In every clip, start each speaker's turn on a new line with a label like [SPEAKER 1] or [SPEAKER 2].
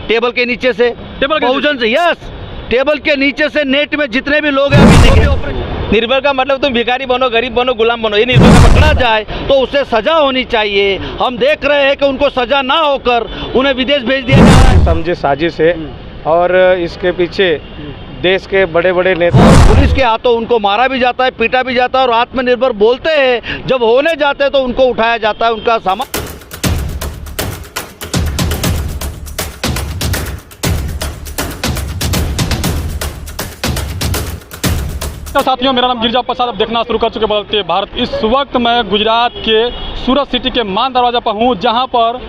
[SPEAKER 1] Table के नीचे से, बहुजन से, यस, टेबल के नीचे से नेट में जितने भी लोग हैं निर्भर का मतलब तुम भिखारी बनो, गरीब बनो, गुलाम बनो, ये निर्भर का पकड़ा जाए तो उससे सजा होनी चाहिए। हम देख रहे हैं कि उनको सजा ना होकर उन्हें विदेश भेज दिया जा रहा है।
[SPEAKER 2] समझे साजिश है और इसके पीछे देश के बड़े बड़े नेता,
[SPEAKER 1] पुलिस के हाथों उनको मारा भी जाता है, पीटा भी जाता है और आत्मनिर्भर बोलते हैं, जब होने जाते हैं तो उनको उठाया जाता है, उनका सामान।
[SPEAKER 3] साथियों, मेरा नाम गिरिजा प्रसाद, अब देखना शुरू कर चुके बदलते भारत। इस वक्त मैं गुजरात के सूरत सिटी के मान दरवाजा पर हूँ, जहाँ पर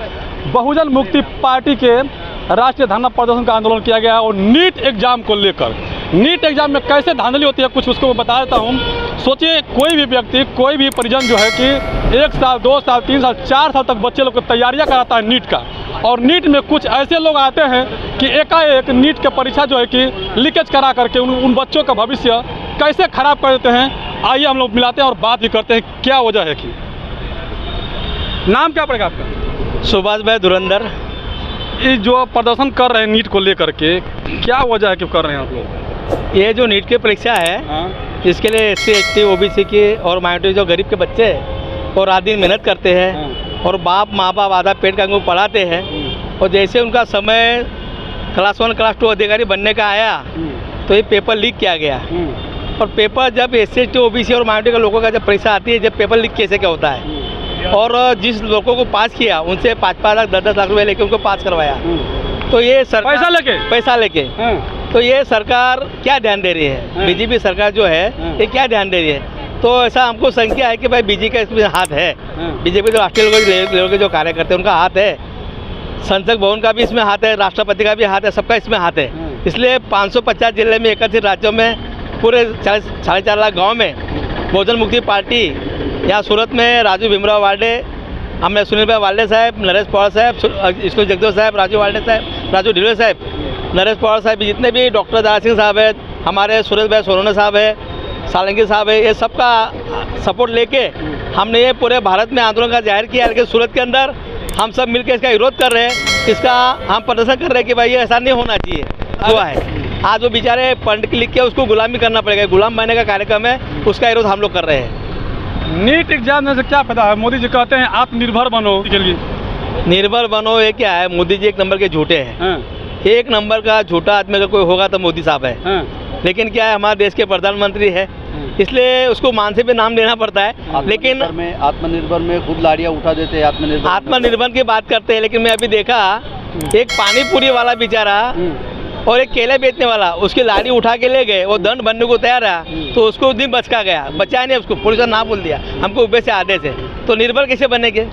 [SPEAKER 3] बहुजन मुक्ति पार्टी के राष्ट्रीय धरना प्रदर्शन का आंदोलन किया गया और नीट एग्जाम को लेकर, नीट एग्जाम में कैसे धांधली होती है कुछ उसको मैं बता देता हूँ। सोचिए, कोई भी व्यक्ति, कोई भी परिजन जो है कि 1 साल 2 साल 3 साल 4 साल तक बच्चे लोग को तैयारियाँ कराता है नीट का, और नीट में कुछ ऐसे लोग आते हैं कि एकाएक नीट की परीक्षा जो है कि लीकेज करा करके उन बच्चों का भविष्य कैसे खराब कर देते हैं। आइए हम लोग मिलाते हैं और बात भी करते हैं क्या वजह है कि। नाम क्या पड़ेगा आपका?
[SPEAKER 1] सुभाष भाई धुरंधर।
[SPEAKER 3] ये जो प्रदर्शन कर रहे हैं नीट को लेकर के, क्या वजह है क्यों कर रहे हैं आप लोग?
[SPEAKER 1] ये जो नीट की परीक्षा है, इसके लिए SC ST OBC के और माइनॉरिटी जो गरीब के बच्चे और रात दिन मेहनत करते हैं और माँ बाप आधा पेट का पढ़ाते हैं, और जैसे उनका समय क्लास 1 क्लास 2 अधिकारी बनने का आया तो ये पेपर लीक किया गया। और पेपर जब SC ST OBC और माइनॉरिटी के लोगों का जब परीक्षा आती है, जब पेपर लीक कैसे क्या होता है, और जिस लोगों को पास किया उनसे 5-5 लाख 10-10 लाख रुपए लेके उनको पास करवाया, तो ये सरकार पैसा लेके तो ये सरकार क्या ध्यान दे रही है? बीजेपी सरकार जो है ये क्या ध्यान दे रही है? तो ऐसा हमको संख्या है कि भाई बीजेपी का इसमें हाथ है, बीजेपी जो राष्ट्रीय लेवल के जो कार्यकर्ता हैं उनका हाथ है, संसद भवन का भी इसमें हाथ है, राष्ट्रपति का भी हाथ है, सबका इसमें हाथ है। इसलिए 550 जिले में 31 राज्यों में पूरे 4.5 लाख गाँव में बहुजन मुक्ति पार्टी, यहाँ सूरत में राजू भीमराव वार्डे, हमने सुनील भाई वाल्डे साहब, नरेश पवार साहब, ईश्वर जगदेव साहब, राजू वाल्डे साहब, राजू ढिल्लों साहब, नरेश पवार साहब, जितने भी डॉक्टर दारा सिंह साहब है, हमारे सुरेश भाई सोनोने साहब है, सालंगी साहब है, ये सबका सपोर्ट लेके हमने ये पूरे भारत में आंदोलन का जाहिर किया। लेकिन सूरत के अंदर हम सब मिलकर इसका विरोध कर रहे हैं, इसका हम प्रदर्शन कर रहे हैं कि भाई ये ऐसा नहीं होना चाहिए। हुआ है आज वो बेचारे पंडित लिख के उसको गुलामी करना पड़ेगा, गुलाम बनने का कार्यक्रम है, उसका विरोध हम लोग कर रहे हैं।
[SPEAKER 3] नीट एग्जाम से क्या फायदा है? मोदी जी कहते हैं आत्मनिर्भर बनो के लिए।
[SPEAKER 1] निर्भर बनो ये क्या है? मोदी जी 1 नंबर के झूठे हैं। 1 नंबर का झूठा आदमी अगर कोई होगा तो मोदी साहब है। लेकिन क्या है, हमारे देश के प्रधानमंत्री है, इसलिए उसको मान से भी नाम लेना पड़ता है। लेकिन
[SPEAKER 2] आत्मनिर्भर में खुद लाड़ियाँ उठा देते हैं,
[SPEAKER 1] आत्मनिर्भर की बात करते हैं। लेकिन मैं अभी देखा एक पानी पूरी वाला बेचारा और एक केले बेचने वाला, उसकी लाड़ी उठा के ले गए, वो दंड बनने को तैयार है, तो उसको दिन बचका गया, बचाया नहीं उसको, पुलिस ने ना बोल दिया हमको ऊपर से आधे से। तो निर्भर कैसे बनेंगे?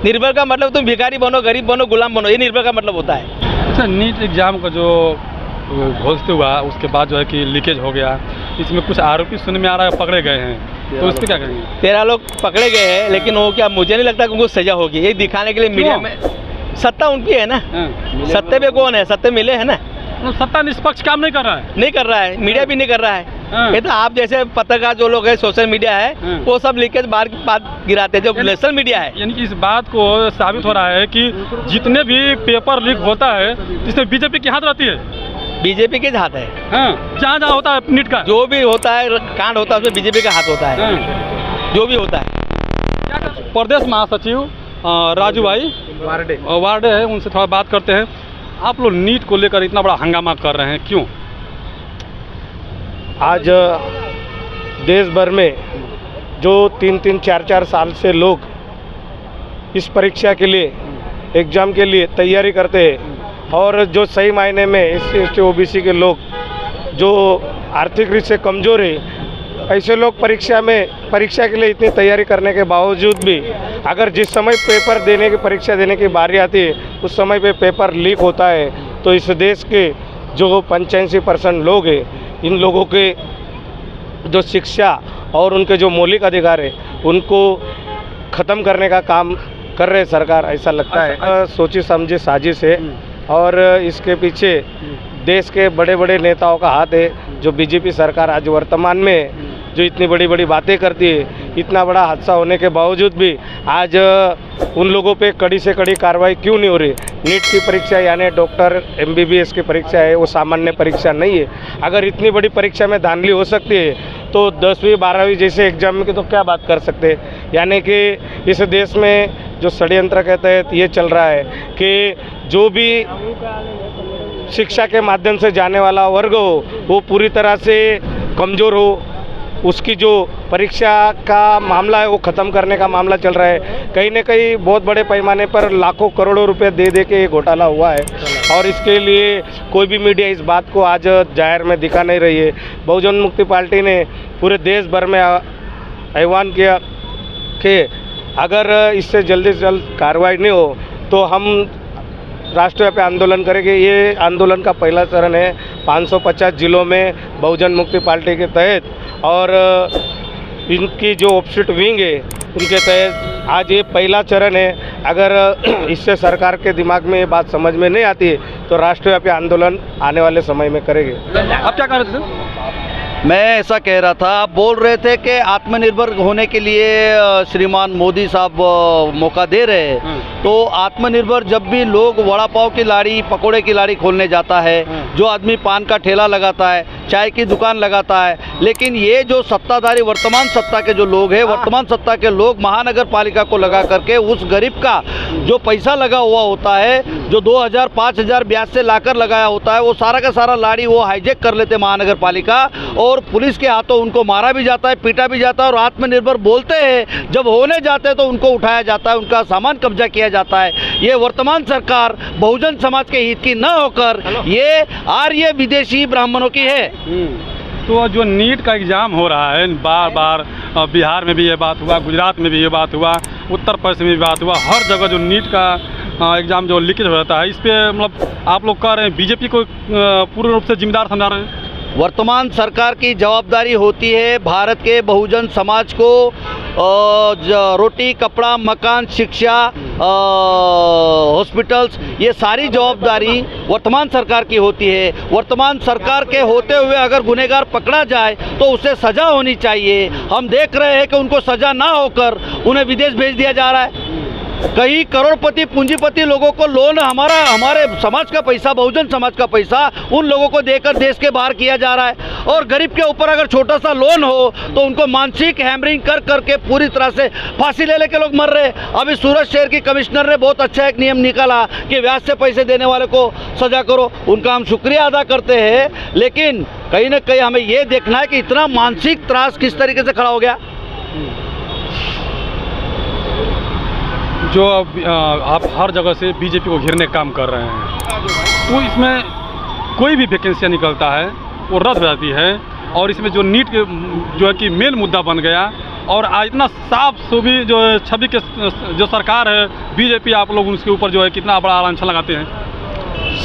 [SPEAKER 1] निर्भर का मतलब तुम भिखारी बनो, गरीब बनो, गुलाम बनो, ये निर्भर का मतलब होता है।
[SPEAKER 3] अच्छा, नीट एग्जाम का जो घोषित हुआ उसके बाद जो है कि लीकेज हो गया, इसमें कुछ आरोपी सुनने में आ रहा है पकड़े गए हैं, तो इस पर क्या करेंगे?
[SPEAKER 1] 13 लोग पकड़े गए हैं, लेकिन वो क्या, मुझे नहीं लगता कि उनको सजा होगी। ये दिखाने के लिए मीडिया में सत्ता उनकी है ना, सत्ते पे कौन है? सत्ते मिले है ना,
[SPEAKER 3] सत्ता निष्पक्ष काम नहीं कर रहा है,
[SPEAKER 1] नहीं कर रहा है, मीडिया भी नहीं कर रहा है। ये तो आप जैसे पत्रकार जो लोग हैं, सोशल मीडिया है, वो सब लीकेज बार की बात गिराते हैं, जो नेशनल मीडिया है।
[SPEAKER 3] यानी कि इस बात को साबित हो रहा है कि जितने भी पेपर लीक होता है इसमें बीजेपी की हाथ रहती है,
[SPEAKER 1] बीजेपी के हाथ है।
[SPEAKER 3] जहाँ जहाँ होता है नीट का
[SPEAKER 1] जो भी होता है, कांड होता है, उसमें बीजेपी का हाथ होता है, जो भी होता है।
[SPEAKER 3] प्रदेश महासचिव राजू भाई वार्डे है, उनसे थोड़ा बात करते हैं। आप लोग नीट को लेकर इतना बड़ा हंगामा कर रहे हैं, क्यों?
[SPEAKER 2] आज देश भर में जो 3-3 4-4 साल से लोग इस परीक्षा के लिए, एग्ज़ाम के लिए तैयारी करते हैं, और जो सही मायने में SC ST OBC के लोग जो आर्थिक रूप से कमज़ोर है, ऐसे लोग परीक्षा के लिए इतनी तैयारी करने के बावजूद भी अगर जिस समय पेपर देने की, परीक्षा देने की बारी आती है, उस समय पे पेपर लीक होता है, तो इस देश के जो 85% लोग हैं, इन लोगों के जो शिक्षा और उनके जो मौलिक अधिकार है, उनको ख़त्म करने का काम कर रहे सरकार, ऐसा लगता है। सोची समझी साजिश है और इसके पीछे देश के बड़े बड़े नेताओं का हाथ है। जो बीजेपी सरकार आज वर्तमान में जो इतनी बड़ी बड़ी बातें करती है, इतना बड़ा हादसा होने के बावजूद भी आज उन लोगों पे कड़ी से कड़ी कार्रवाई क्यों नहीं हो रही। नीट की परीक्षा यानी डॉक्टर MBBS की परीक्षा है, वो सामान्य परीक्षा नहीं है। अगर इतनी बड़ी परीक्षा में धांधली हो सकती है तो 10वीं 12वीं जैसे एग्जाम में की तो क्या बात कर सकते हैं। यानी कि इस देश में जो षड्यंत्र के तहत ये चल रहा है कि जो भी शिक्षा के माध्यम से जाने वाला वर्ग हो वो पूरी तरह से कमज़ोर हो, उसकी जो परीक्षा का मामला है वो ख़त्म करने का मामला चल रहा है। कहीं न कहीं बहुत बड़े पैमाने पर लाखों करोड़ों रुपए दे दे के ये घोटाला हुआ है और इसके लिए कोई भी मीडिया इस बात को आज जाहिर में दिखा नहीं रही है। बहुजन मुक्ति पार्टी ने पूरे देश भर में आह्वान किया कि अगर इससे जल्दी से जल्द कार्रवाई नहीं हो तो हम राष्ट्रव्यापी आंदोलन करेंगे। ये आंदोलन का पहला चरण है 550 जिलों में बहुजन मुक्ति पार्टी के तहत और इनकी जो ऑपोजिट विंग है उनके तहत आज ये पहला चरण है। अगर इससे सरकार के दिमाग में ये बात समझ में नहीं आती तो राष्ट्रव्यापी आंदोलन आने वाले समय में करेंगे।
[SPEAKER 3] आप क्या कह रहे थे सर?
[SPEAKER 4] मैं ऐसा कह रहा था, आप बोल रहे थे कि आत्मनिर्भर होने के लिए श्रीमान मोदी साहब मौका दे रहे हैं। तो आत्मनिर्भर जब भी लोग वड़ा पाव की लाड़ी, पकोड़े की लाड़ी खोलने जाता है, जो आदमी पान का ठेला लगाता है, चाय की दुकान लगाता है, लेकिन ये जो सत्ताधारी वर्तमान सत्ता के जो लोग हैं, वर्तमान सत्ता के लोग महानगर पालिका को लगा करके उस गरीब का जो पैसा लगा हुआ होता है, जो 2000 5000 ब्याज से लाकर लगाया होता है, वो सारा का सारा लाड़ी वो हाईजेक कर लेते महानगर पालिका और पुलिस के हाथों उनको मारा भी जाता है, पीटा भी जाता है और आत्मनिर्भर बोलते हैं जब होने जाते हैं तो उनको उठाया जाता है, उनका सामान कब्जा किया जाता है। ये वर्तमान सरकार बहुजन समाज के हित की न होकर ये आर्य विदेशी ब्राह्मणों की है।
[SPEAKER 3] तो जो नीट का एग्ज़ाम हो रहा है बार बार, बिहार में भी ये बात हुआ, गुजरात में भी ये बात हुआ, उत्तर प्रदेश में भी बात हुआ, हर जगह जो नीट का एग्ज़ाम जो लीकेज हो जाता है, इस पर मतलब आप लोग कह रहे हैं बीजेपी को पूर्ण रूप से जिम्मेदार समझा रहे हैं।
[SPEAKER 4] वर्तमान सरकार की जवाबदारी होती है भारत के बहुजन समाज को रोटी, कपड़ा, मकान, शिक्षा, हॉस्पिटल्स, ये सारी जवाबदारी वर्तमान सरकार की होती है। वर्तमान सरकार के होते हुए अगर गुनहगार पकड़ा जाए तो उसे सज़ा होनी चाहिए। हम देख रहे हैं कि उनको सज़ा ना होकर उन्हें विदेश भेज दिया जा रहा है। कई करोड़पति पूंजीपति लोगों को लोन हमारे समाज का पैसा, बहुजन समाज का पैसा उन लोगों को देकर देश के बाहर किया जा रहा है और गरीब के ऊपर अगर छोटा सा लोन हो तो उनको मानसिक हैमरिंग कर करके पूरी तरह से फांसी ले लेके लोग मर रहे। अभी सूरत शहर की कमिश्नर ने बहुत अच्छा एक नियम निकाला कि ब्याज से पैसे देने वाले को सजा करो। उनका हम शुक्रिया अदा करते हैं, लेकिन कहीं ना कहीं हमें ये देखना है कि इतना मानसिक त्रास किस तरीके से खड़ा हो गया।
[SPEAKER 3] जो आप हर जगह से बीजेपी को घेरने का काम कर रहे हैं, तो इसमें कोई भी वैकेंसियाँ निकलता है वो रद्द हो जाती है और इसमें जो नीट के जो है कि मेन मुद्दा बन गया और आज इतना साफ सुथरी जो छवि के जो सरकार है बीजेपी, आप लोग उसके ऊपर जो है कितना बड़ा लांछन लगाते हैं।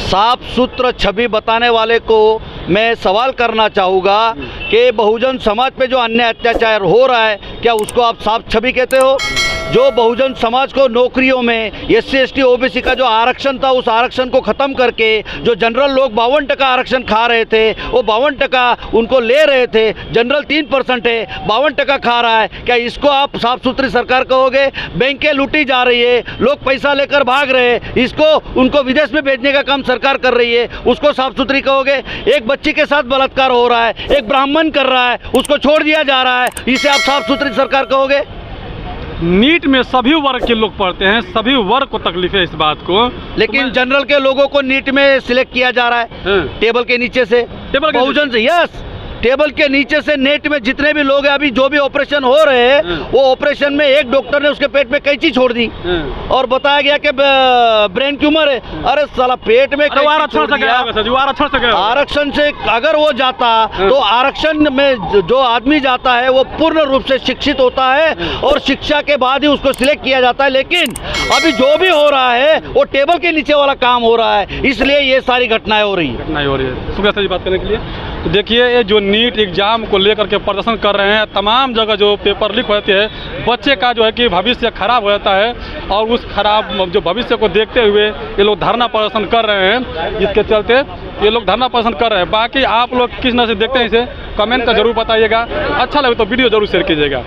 [SPEAKER 4] साफ सुथरा छवि बताने वाले को मैं सवाल करना चाहूँगा कि बहुजन समाज पे जो अन्याय अत्याचार हो रहा है, क्या उसको आप साफ छवि कहते हो? जो बहुजन समाज को नौकरियों में SC ST OBC का जो आरक्षण था, उस आरक्षण को ख़त्म करके जो जनरल लोग 52% आरक्षण खा रहे थे, वो 52% उनको ले रहे थे। जनरल 3% है, 52% खा रहा है। क्या इसको आप साफ सुथरी सरकार कहोगे? बैंकें लूटी जा रही है, लोग पैसा लेकर भाग रहे हैं, इसको उनको विदेश में भेजने का काम सरकार कर रही है, उसको साफ सुथरी कहोगे? एक बच्ची के साथ बलात्कार हो रहा है, एक ब्राह्मण कर रहा है, उसको छोड़ दिया जा रहा है, इसे आप साफ सुथरी सरकार कहोगे?
[SPEAKER 3] नीट में सभी वर्ग के लोग पढ़ते हैं, सभी वर्ग को तकलीफ है इस बात को,
[SPEAKER 4] लेकिन तो जनरल के लोगों को नीट में सिलेक्ट किया जा रहा है टेबल के नीचे से, बहुजन से। यस, टेबल के नीचे से नेट में जितने भी लोग हैं, अभी जो भी ऑपरेशन हो रहे हैं, वो ऑपरेशन में एक डॉक्टर ने उसके पेट में कैंची छोड़ दी और बताया गया कि ब्रेन ट्यूमर है। अरे साला, पेट में आरक्षण से अगर वो जाता तो आरक्षण में जो आदमी जाता है वो पूर्ण रूप से शिक्षित होता है और शिक्षा के बाद ही उसको सिलेक्ट किया जाता है। लेकिन अभी जो भी हो रहा है वो टेबल के नीचे वाला काम हो रहा है, इसलिए ये सारी घटनाएं हो रही है।
[SPEAKER 3] शुक्रिया सर जी बात करने के लिए। तो देखिए ये जो नीट एग्ज़ाम को लेकर के प्रदर्शन कर रहे हैं, तमाम जगह जो पेपर लीक होते हैं, बच्चे का जो है कि भविष्य खराब हो जाता है और उस खराब जो भविष्य को देखते हुए ये लोग धरना प्रदर्शन कर रहे हैं। जिसके चलते ये लोग धरना प्रदर्शन कर रहे हैं। बाकी आप लोग किस नजर से देखते हैं इसे कमेंट का जरूर बताइएगा। अच्छा लगे तो वीडियो जरूर शेयर कीजिएगा।